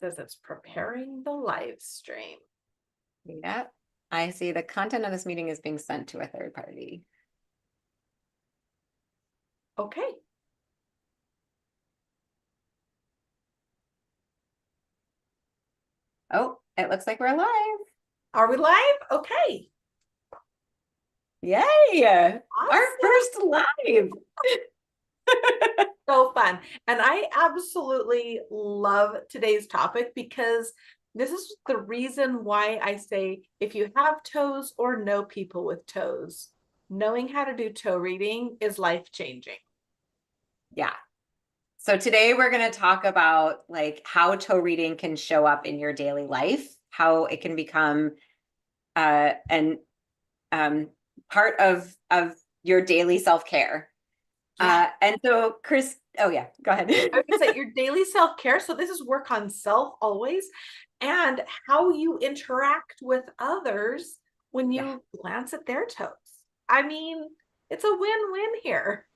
says it's preparing the live stream. Yeah, I see the content of this meeting is being sent to a third party. Okay. Oh, it looks like we're live. Are we live? Okay. Yay! Awesome. Our first live. So fun. And I absolutely love today's topic because this is the reason why I say if you have toes or know people with toes, knowing how to do toe reading is life-changing. Yeah. So today we're going to talk about like how toe reading can show up in your daily life, how it can become an part of your daily self-care. Yeah. And so Chris, oh yeah, go ahead. I would say your daily self-care. So this is work on self always, and how you interact with others when you glance at their toes. I mean, it's a win-win here.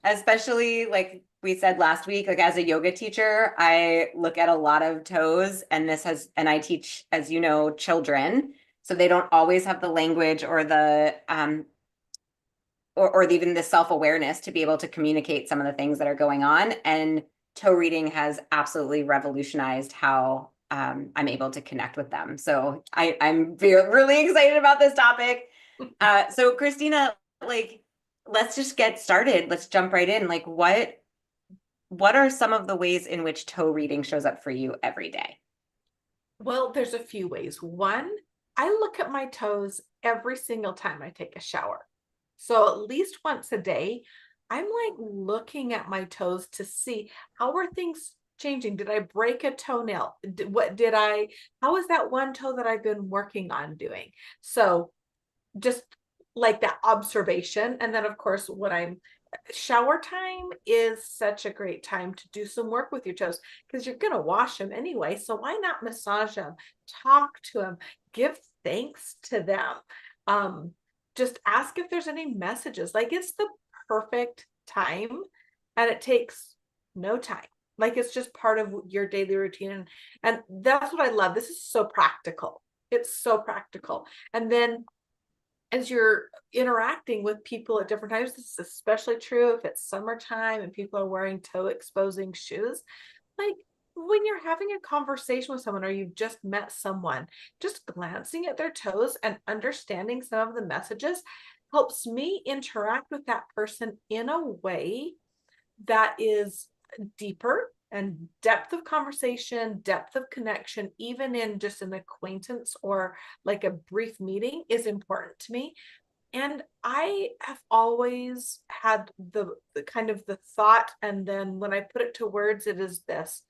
Especially like we said last week, like as a yoga teacher, I look at a lot of toes, and and I teach, as you know, children. So they don't always have the language or even the self-awareness to be able to communicate some of the things that are going on. And toe reading has absolutely revolutionized how I'm able to connect with them. So I'm really excited about this topic. So Christina, like, let's just get started. Let's jump right in. Like, what are some of the ways in which toe reading shows up for you every day? Well, there's a few ways. One, I look at my toes every single time I take a shower. So at least once a day, I'm like looking at my toes to see how are things changing. Did I break a toenail? How is that one toe that I've been working on doing? So just like that observation. And then of course, shower time is such a great time to do some work with your toes because you're going to wash them anyway. So why not massage them, talk to them, give thanks to them. Just ask if there's any messages. Like it's the perfect time and it takes no time. Like it's just part of your daily routine. And that's what I love. This is so practical. It's so practical. And then as you're interacting with people at different times, this is especially true if it's summertime and people are wearing toe exposing shoes. Like when you're having a conversation with someone or you've just met someone, just glancing at their toes and understanding some of the messages helps me interact with that person in a way that is deeper, and depth of conversation, depth of connection, even in just an acquaintance or like a brief meeting is important to me. And I have always had the kind of the thought, and then when I put it to words, it is this: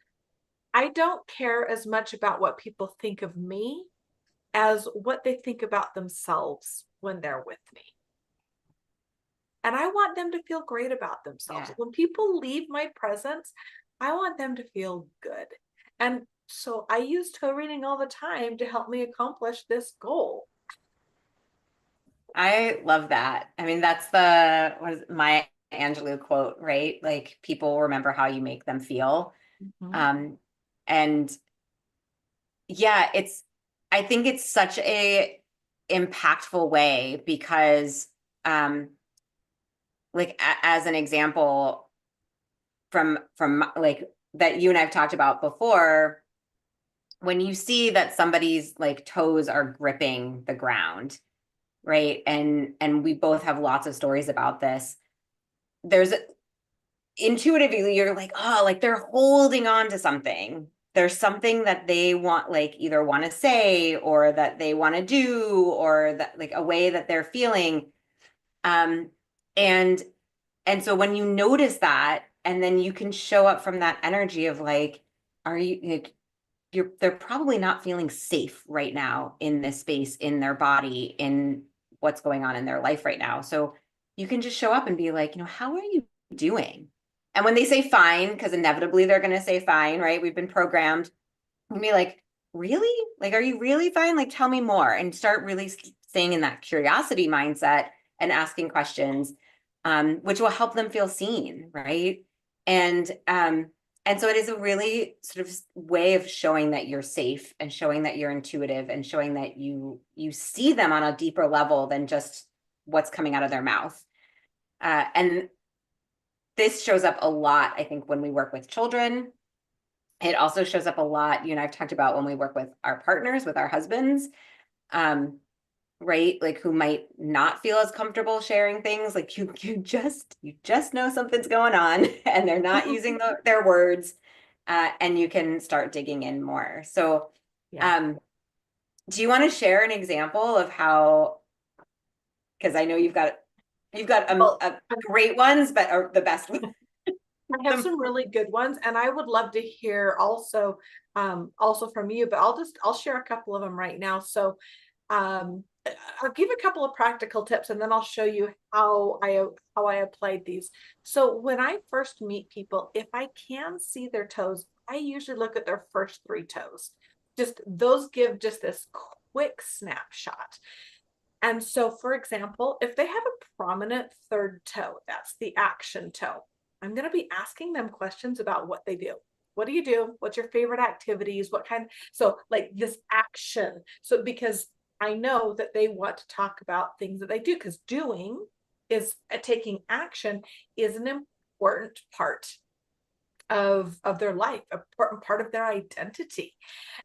I don't care as much about what people think of me as what they think about themselves when they're with me. And I want them to feel great about themselves. Yeah. When people leave my presence, I want them to feel good. And so I use toe reading all the time to help me accomplish this goal. I love that. I mean, that's the what is my Angelou quote, right? Like people remember how you make them feel. Mm-hmm. And yeah, I think it's such a impactful way because like as an example from like that you and I've talked about before, when you see that somebody's like toes are gripping the ground, right? And we both have lots of stories about this. There's intuitively you're like, oh, like they're holding on to something. There's something that they want, like either want to say or that they want to do, or that like a way that they're feeling. Um, and and so when you notice that, and then you can show up from that energy of like, are you like, they're probably not feeling safe right now in this space, in their body, in what's going on in their life right now. So you can just show up and be like, how are you doing? And when they say fine, because inevitably they're going to say fine, right? We've been programmed. And be like, really? Like, are you really fine? Like, tell me more, and start really staying in that curiosity mindset and asking questions, which will help them feel seen, right? And And so it is a really sort of way of showing that you're safe and showing that you're intuitive and showing that you see them on a deeper level than just what's coming out of their mouth. And this shows up a lot, I think, when we work with children. It also shows up a lot, you and I've talked about when we work with our partners, with our husbands, right? Like who might not feel as comfortable sharing things. Like you just know something's going on and they're not using their words, and you can start digging in more. So, Yeah. do you want to share an example of how? Because I know you've got Well, great ones, but are the best ones. I have some really good ones, and I would love to hear also from you, but I'll share a couple of them right now. So um I'll give a couple of practical tips and then I'll show you how I applied these. So when I first meet people, if I can see their toes, I usually look at their first three toes. Just those give just this quick snapshot. And so, for example, if they have a prominent third toe, that's the action toe, I'm going to be asking them questions about what they do. What do you do? What's your favorite activities? What kind? So, like this action. So, because I know that they want to talk about things that they do, because doing is taking action is an important part of their life, an important part of their identity.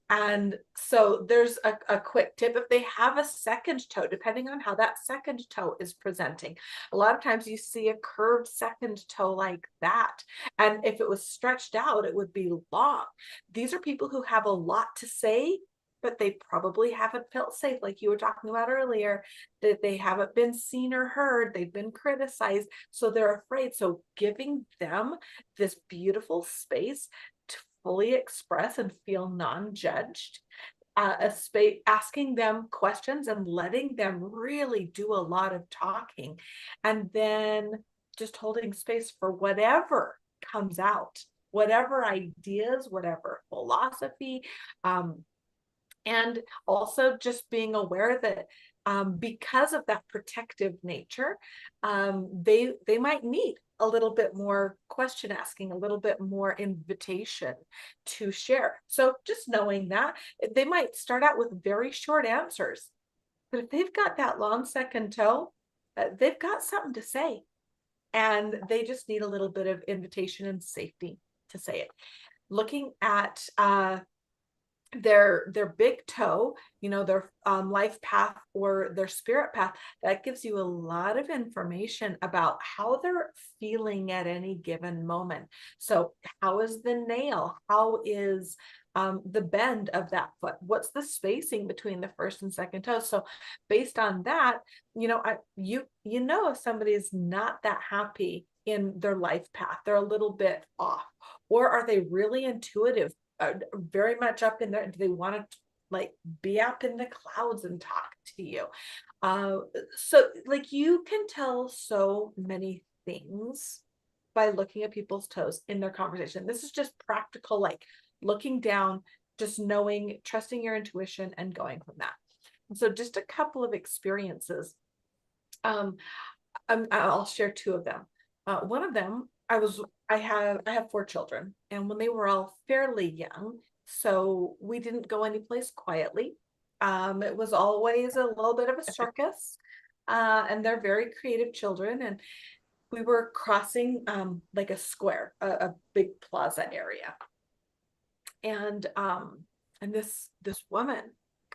And so there's a quick tip. If they have a second toe, depending on how that second toe is presenting, a lot of times you see a curved second toe like that. And if it was stretched out, it would be long. These are people who have a lot to say, but they probably haven't felt safe, like you were talking about earlier, that they haven't been seen or heard, they've been criticized, so they're afraid. So giving them this beautiful space to fully express and feel non-judged, a space, asking them questions and letting them really do a lot of talking, and then just holding space for whatever comes out, whatever ideas, whatever philosophy, and also just being aware that because of that protective nature, they might need a little bit more question asking, a little bit more invitation to share. So just knowing that they might start out with very short answers, but if they've got that long second toe, they've got something to say, and they just need a little bit of invitation and safety to say it. Looking at their big toe, their life path or their spirit path, that gives you a lot of information about how they're feeling at any given moment. So how is the nail? How is the bend of that foot? What's the spacing between the first and second toe? So based on that, if somebody is not that happy in their life path, they're a little bit off, or are they really intuitive, very much up in there? Do they want to like be up in the clouds and talk to you? So like you can tell so many things by looking at people's toes in their conversation. This is just practical, like looking down, just knowing, trusting your intuition and going from that. And so just a couple of experiences. I'll share two of them. One of them, I have four children, and when they were all fairly young, so we didn't go anyplace quietly. It was always a little bit of a circus, and they're very creative children. And we were crossing like a square, a big plaza area, and this woman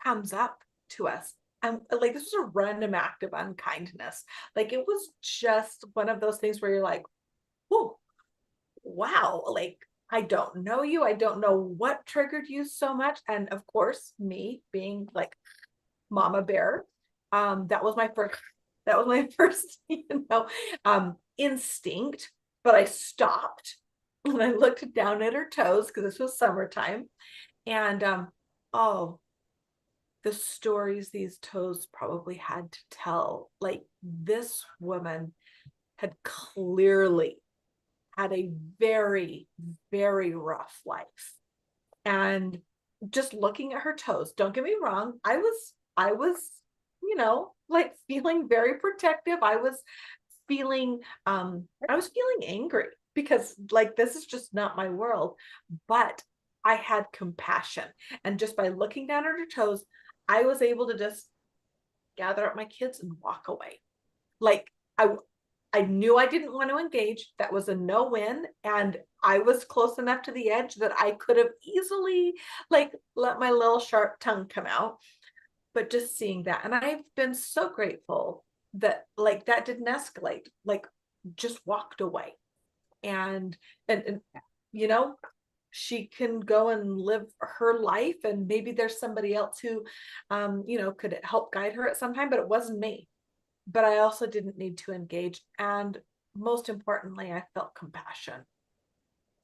comes up to us. And like this was a random act of unkindness. Like it was just one of those things where you're like, "Whoa, wow, like I don't know you. I don't know what triggered you so much." And of course, me being like mama bear, that was my first, instinct. But I stopped and I looked down at her toes because this was summertime. And oh, the stories these toes probably had to tell. Like this woman had clearly had a very, very rough life. And just looking at her toes, don't get me wrong, I was, feeling very protective. I was feeling angry. because like this is just not my world. But I had compassion. And just by looking down at her toes, I was able to just gather up my kids and walk away. Like I knew I didn't want to engage. That was a no-win. And I was close enough to the edge that I could have easily like let my little sharp tongue come out. But just seeing that, and I've been so grateful that like that didn't escalate, like just walked away. And you know, she can go and live her life, and maybe there's somebody else who you know, could help guide her at some time, but it wasn't me. But I also didn't need to engage. And most importantly, I felt compassion.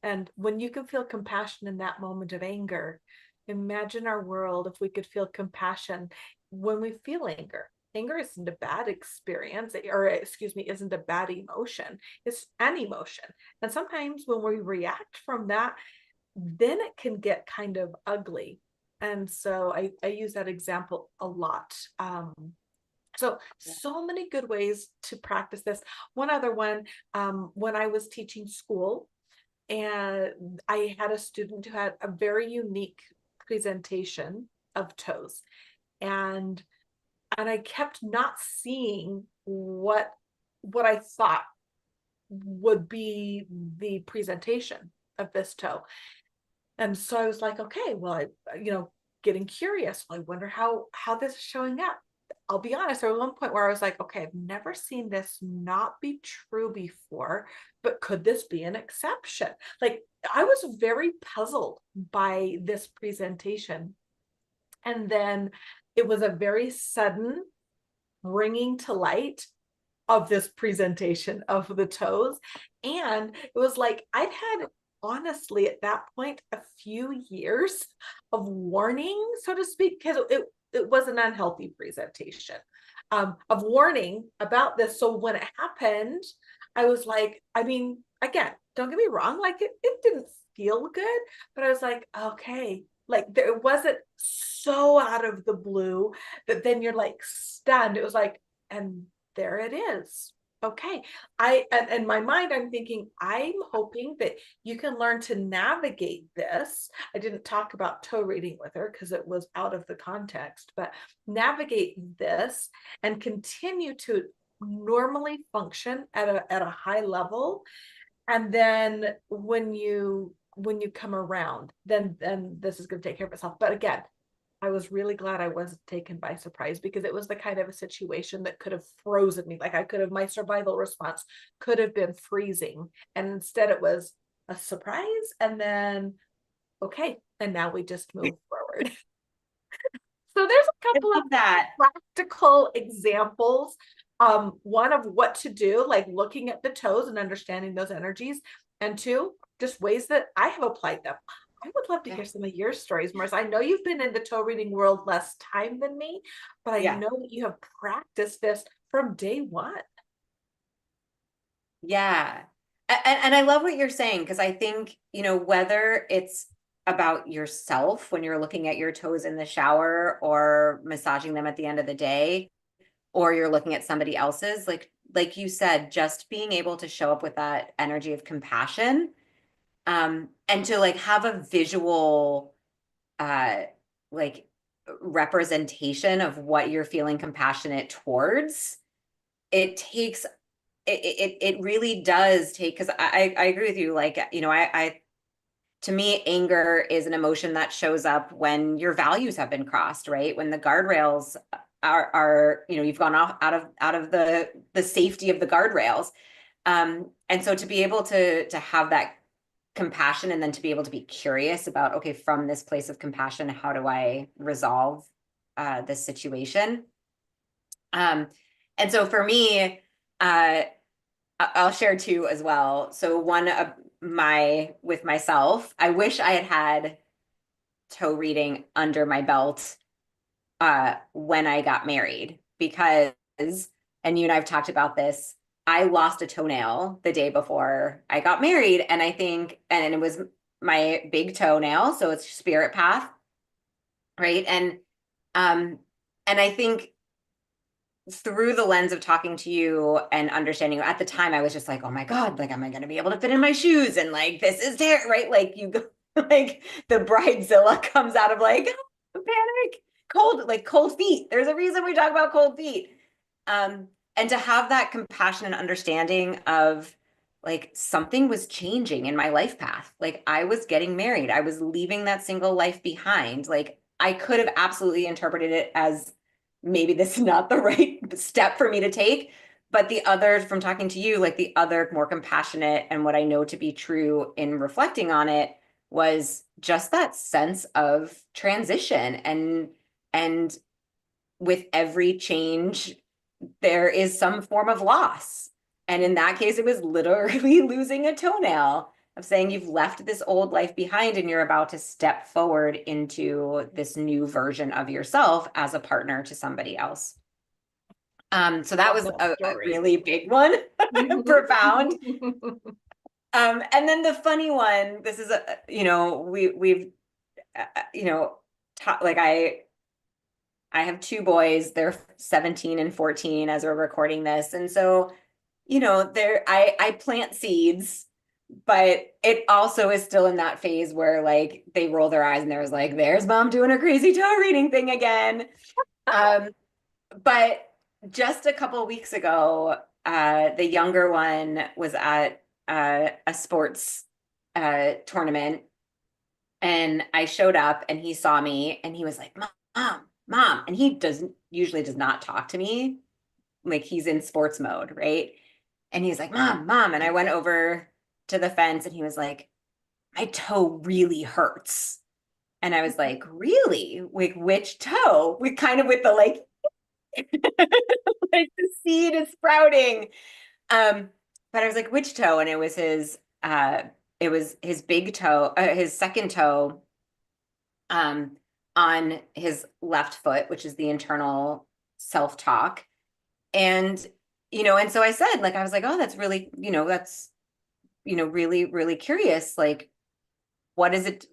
And when you can feel compassion in that moment of anger, imagine our world if we could feel compassion when we feel anger. Anger isn't a bad experience, or excuse me, isn't a bad emotion. It's an emotion. And sometimes when we react from that, then it can get kind of ugly. And so I use that example a lot. So many good ways to practice this. One other one, when I was teaching school, and I had a student who had a very unique presentation of toes, and I kept not seeing what I thought would be the presentation of this toe. And so I was like, okay, well, you know, getting curious. Well, I wonder how this is showing up. I'll be honest, there was one point where I was like, okay, I've never seen this not be true before, but could this be an exception? Like, I was very puzzled by this presentation. And then it was a very sudden bringing to light of this presentation of the toes. And it was like I'd had, honestly, at that point, a few years of warning, so to speak, because it was an unhealthy presentation, of warning about this. So when it happened, I was like, I mean, again, don't get me wrong, like it didn't feel good, but I was like, okay, like there wasn't so out of the blue that then you're like stunned. It was like, and there it is. Okay. In my mind, I'm thinking, I'm hoping that you can learn to navigate this. I didn't talk about toe reading with her because it was out of the context, but navigate this and continue to normally function at a high level. And then when you come around, then this is going to take care of itself. But again, I was really glad I wasn't taken by surprise, because it was the kind of a situation that could have frozen me. Like I could have, my survival response could have been freezing. And instead it was a surprise. And then, okay. And now we just move forward. So there's a I couple of love that. practical examples. One of what to do, like looking at the toes and understanding those energies. And two, just ways that I have applied them. I would love to Yeah. hear some of your stories, Marissa. I know you've been in the toe reading world less time than me, but I Yeah. know that you have practiced this from day one. Yeah. And I love what you're saying, because I think, you know, whether it's about yourself when you're looking at your toes in the shower or massaging them at the end of the day, or you're looking at somebody else's, like you said, just being able to show up with that energy of compassion, and to like have a visual uh like representation of what you're feeling compassionate towards. It takes it really does take, because I agree with you, like, you know, I to me, anger is an emotion that shows up when your values have been crossed, right? When the guardrails are, you know, you've gone off out of the safety of the guardrails. And so to be able to have that compassion, and then to be able to be curious about, okay, from this place of compassion, how do I resolve this situation? Um, and so for me, uh, I'll share two as well. So one of my with myself, I wish I had had toe reading under my belt when I got married, because, and you and I've talked about this, I lost a toenail the day before I got married, and I think, and it was my big toenail, so it's spirit path, right? Um, and I think through the lens of talking to you and understanding you, at the time I was just like, oh my God, like, am I going to be able to fit in my shoes? And like, this is there, right? Like you go, like the bridezilla comes out of like, panic, cold, like cold feet. There's a reason we talk about cold feet. And to have that compassion and understanding of like something was changing in my life path. Like I was getting married. I was leaving that single life behind. Like I could have absolutely interpreted it as maybe this is not the right step for me to take. But the other, from talking to you, like the other more compassionate and what I know to be true in reflecting on it was just that sense of transition and with every change there is some form of loss. And in that case, it was literally losing a toenail, of saying you've left this old life behind and you're about to step forward into this new version of yourself as a partner to somebody else. So that Love was that a story. really big one, profound. And then the funny one, this is a, we've, you know, like I have two boys, they're 17 and 14 as we're recording this. And so, I plant seeds, but it also is still in that phase where like they roll their eyes and there's like, there's mom doing her crazy toe reading thing again. Um, but just a couple of weeks ago, the younger one was at a sports tournament, and I showed up and he saw me and he was like, Mom. And he does not talk to me. Like he's in sports mode, right? And he's like, Mom. And I went over to the fence and he was like, my toe really hurts. And I was like, really? Like which toe? We kind of with the like, like the seed is sprouting. But I was like, which toe? And it was his big toe, his second toe, um, on his left foot, which is the internal self-talk. And, and so I said, like, I was like, oh, that's really, really, really curious. Like, what is it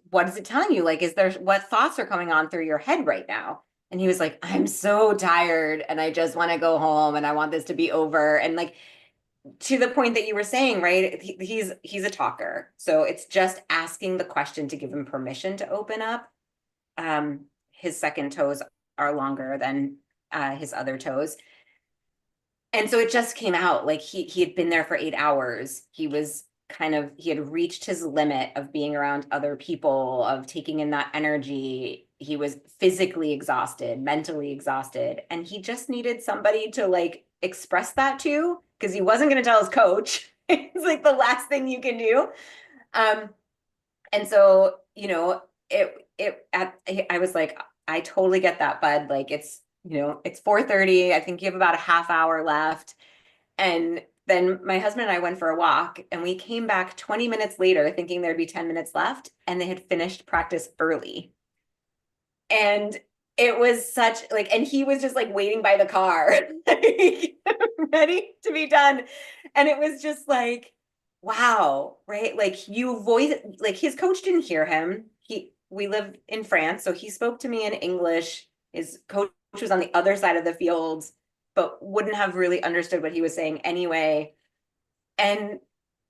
telling you? Like, what thoughts are coming on through your head right now? And he was like, I'm so tired and I just want to go home and I want this to be over. And like, to the point that you were saying, right? He's a talker. So it's just asking the question to give him permission to open up. His second toes are longer than his other toes. And so it just came out like he had been there for 8 hours. He had reached his limit of being around other people, of taking in that energy. He was physically exhausted, mentally exhausted, and he just needed somebody to like express that to, because he wasn't going to tell his coach. It's like the last thing you can do. Um, and so, I was like, I totally get that, bud. Like it's 4:30. I think you have about a half hour left. And then my husband and I went for a walk and we came back 20 minutes later thinking there'd be 10 minutes left and they had finished practice early. And it was such like, and he was just like waiting by the car, like, ready to be done. And it was just like, wow, right? Like like his coach didn't hear him. We live in France, so he spoke to me in English. His coach was on the other side of the field, but wouldn't have really understood what he was saying anyway. And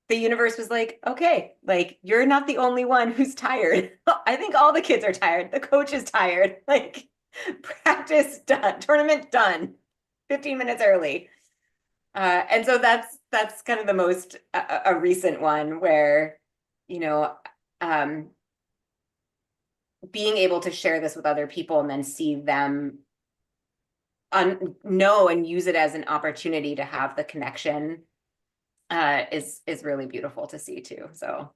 the universe was like, okay, like you're not the only one who's tired. I think all the kids are tired. The coach is tired. Like practice done, tournament done, 15 minutes early. And so that's kind of the most a recent one where, you know, um, being able to share this with other people and then see them know and use it as an opportunity to have the connection is really beautiful to see too. So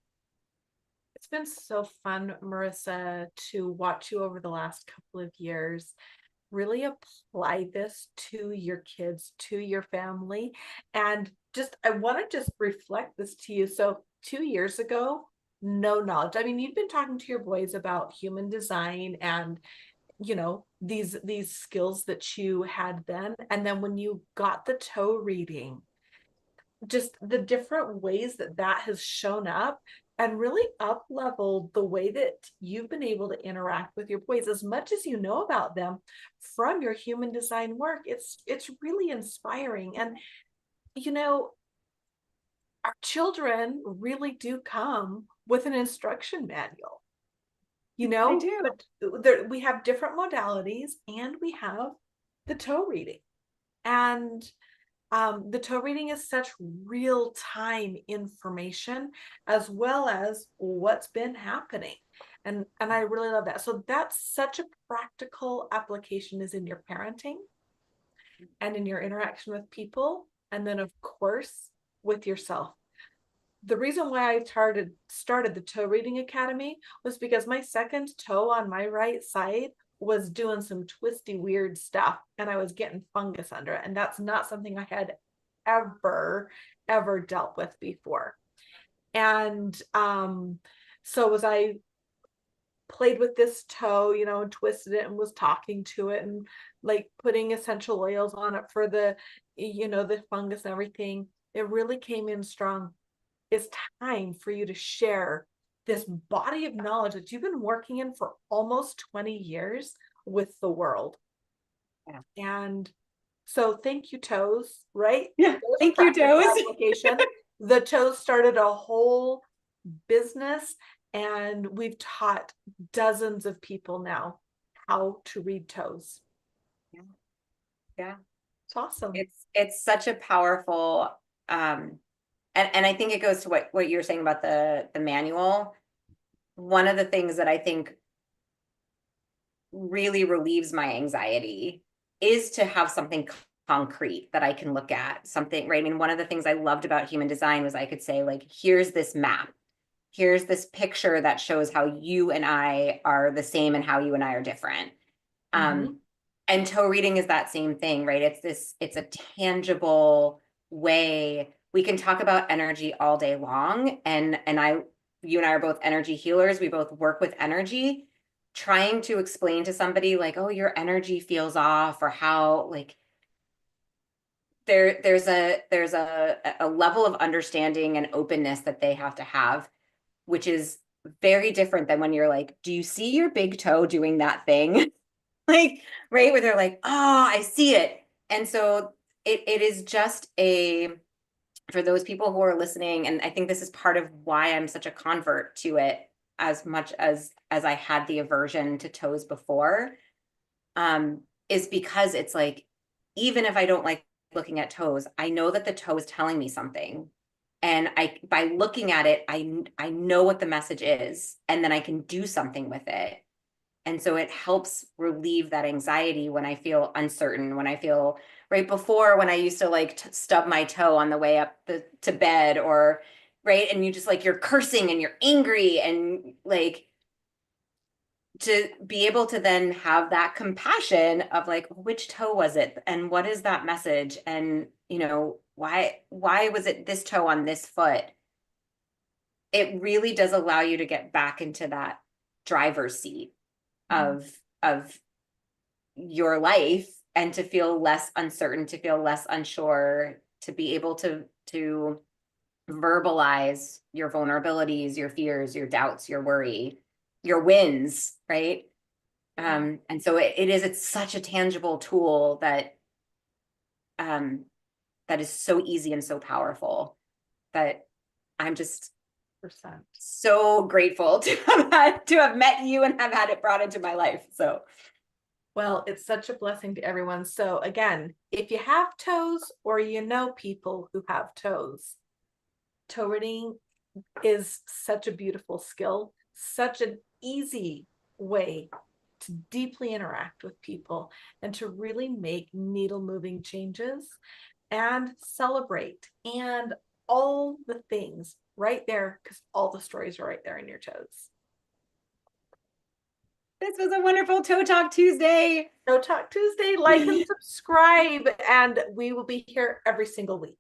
It's been so fun, Marissa, to watch you over the last couple of years really apply this to your kids, to your family. And just, I want to just reflect this to you. So 2 years ago, no knowledge. I mean, you've been talking to your boys about human design and these skills that you had then. And then when you got the toe reading, just the different ways that has shown up. and really up leveled the way that you've been able to interact with your boys as much as you know about them from your human design work. It's really inspiring. And you know, our children really do come with an instruction manual, you I know, do. but we have different modalities and we have the toe reading. And the toe reading is such real time information as well as what's been happening. And I really love that. So that's such a practical application is in your parenting and in your interaction with people. And then of course with yourself. The reason why I started the toe reading academy was because my second toe on my right side was doing some twisty weird stuff and I was getting fungus under it, and that's not something I had ever dealt with before. And so as I played with this toe, you know, and twisted it and was talking to it and like putting essential oils on it for the, you know, the fungus and everything, it really came in strong. It's time for you to share this body of knowledge that you've been working in for almost 20 years with the world. Yeah. And so thank you, Toes, right? Yeah. Those Thank you, practical Toes. application. The Toes started a whole business, and we've taught dozens of people now how to read toes. Yeah. Yeah. It's awesome. It's such a powerful and I think it goes to what you're saying about the manual. One of the things that I think really relieves my anxiety is to have something concrete that I can look at, something, right? I mean, one of the things I loved about human design was I could say, like, here's this map. Here's this picture that shows how you and I are the same and how you and I are different. Mhm. And toe reading is that same thing, right? It's a tangible way. We can talk about energy all day long. And you and I are both energy healers. We both work with energy. Trying to explain to somebody like, oh, your energy feels off, or how, like, there's a level of understanding and openness that they have to have, which is very different than when you're like, do you see your big toe doing that thing? Like, right, where they're like, oh, I see it. And so it is just for those people who are listening, and I think this is part of why I'm such a convert to it, as much as I had the aversion to toes before, is because it's like, even if I don't like looking at toes, I know that the toe is telling me something. And by looking at it, I know what the message is, and then I can do something with it. And so it helps relieve that anxiety when I feel uncertain, when I feel, right before, when I used to like stub my toe on the way up to bed, or right. And you just like, you're cursing and you're angry, and like, to be able to then have that compassion of like, which toe was it? And what is that message? And, you know, why was it this toe on this foot? It really does allow you to get back into that driver's seat of your life, and to feel less uncertain, to feel less unsure, to be able to verbalize your vulnerabilities, your fears, your doubts, your worry, your wins, right? And so it's such a tangible tool that that is so easy and so powerful, that I'm just Percent. so grateful to have met you and have had it brought into my life. So Well, it's such a blessing to everyone. So again, if you have toes or you know people who have toes, toe reading is such a beautiful skill, such an easy way to deeply interact with people and to really make needle moving changes and celebrate and all the things right there, because all the stories are right there in your toes. this was a wonderful Toe Talk Tuesday. Toe Talk Tuesday, like and subscribe, and we will be here every single week.